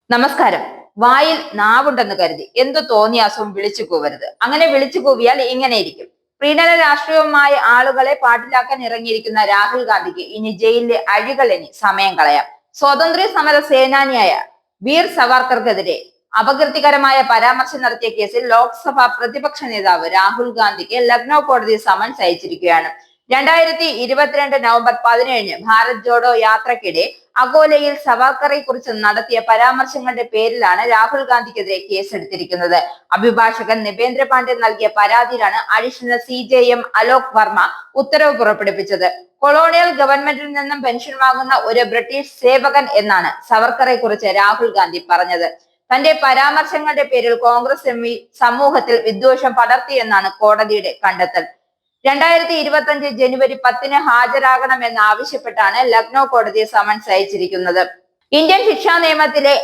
നമസ്കാരം. വായിൽ നാവുണ്ടെന്ന് കരുതി എന്തു തോന്നിയാസവും വിളിച്ചു കൂവരുത്. അങ്ങനെ വിളിച്ചു കൂവിയാൽ ഇങ്ങനെയിരിക്കും. പ്രീണന രാഷ്ട്രീയവുമായി ആളുകളെ പാട്ടിലാക്കാൻ ഇറങ്ങിയിരിക്കുന്ന രാഹുൽ ഗാന്ധിക്ക് ഇനി ജയിലിലെ അഴികളെനി സമയം കളയാം. സ്വാതന്ത്ര്യ സമര സേനാനിയായ വീർ സവർക്കർക്കെതിരെ അപകീർത്തികരമായ പരാമർശം നടത്തിയ കേസിൽ ലോക്സഭാ പ്രതിപക്ഷ നേതാവ് രാഹുൽ ഗാന്ധിക്ക് ലക്നൗ കോടതി സമൻസ് അയച്ചിരിക്കുകയാണ്. 2022 നവംബർ 17 ഭാരത് ജോഡോ യാത്രക്കിടെ അകോലയിൽ സവാക്കറെ കുറിച്ച് നടത്തിയ പരാമർശങ്ങളുടെ പേരിലാണ് രാഹുൽ ഗാന്ധിക്കെതിരെ കേസെടുത്തിരിക്കുന്നത്. അഭിഭാഷകൻ നിപേന്ദ്ര പാണ്ഡെ നൽകിയ പരാതിയിലാണ് അഡീഷണൽ CJM അലോക് വർമ്മ ഉത്തരവ് പുറപ്പെടുവിച്ചത്. കൊളോണിയൽ ഗവൺമെന്റിൽ നിന്നും പെൻഷൻ വാങ്ങുന്ന ഒരു ബ്രിട്ടീഷ് സേവകൻ എന്നാണ് സവർക്കറെ കുറിച്ച് രാഹുൽ ഗാന്ധി പറഞ്ഞത്. തന്റെ പരാമർശങ്ങളുടെ പേരിൽ കോൺഗ്രസ് MV സമൂഹത്തിൽ വിദ്വേഷം പടർത്തിയെന്നാണ് കോടതിയുടെ കണ്ടെത്തൽ. 2025 ജനുവരി 10 ഹാജരാകണമെന്ന് ആവശ്യപ്പെട്ടാണ് ലക്നൗ കോടതി സമൻസ് അയച്ചിരിക്കുന്നത്. ഇന്ത്യൻ ശിക്ഷാ നിയമത്തിലെ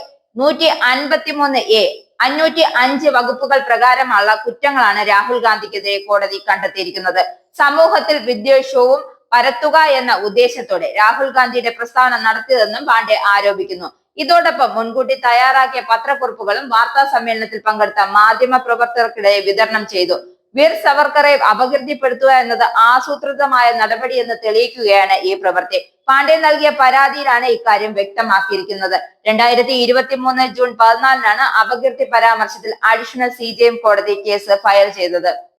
153A 505 വകുപ്പുകൾ പ്രകാരമുള്ള കുറ്റങ്ങളാണ് രാഹുൽ ഗാന്ധിക്കെതിരെ കോടതി കണ്ടെത്തിയിരിക്കുന്നത്. സമൂഹത്തിൽ വിദ്വേഷവും പരത്തുക എന്ന ഉദ്ദേശത്തോടെ രാഹുൽ ഗാന്ധിയുടെ പ്രസ്താവന നടത്തിയതെന്നും പാണ്ഡെ ആരോപിക്കുന്നു. ഇതോടൊപ്പം മുൻകൂട്ടി തയ്യാറാക്കിയ പത്രക്കുറിപ്പുകളും വാർത്താ സമ്മേളനത്തിൽ പങ്കെടുത്ത മാധ്യമ പ്രവർത്തകർക്കിടെ വിതരണം ചെയ്തു. വീർ സവർക്കറെ അപകീർത്തിപ്പെടുത്തുക എന്നത് ആസൂത്രിതമായ നടപടിയെന്ന് തെളിയിക്കുകയാണ് ഈ പ്രവൃത്തി. പാണ്ഡെ നൽകിയ പരാതിയിലാണ് ഇക്കാര്യം വ്യക്തമാക്കിയിരിക്കുന്നത്. 2023 ജൂൺ 14 അപകീർത്തി പരാമർശത്തിൽ അഡീഷണൽ CJM കോടതി കേസ് ഫയൽ ചെയ്തത്.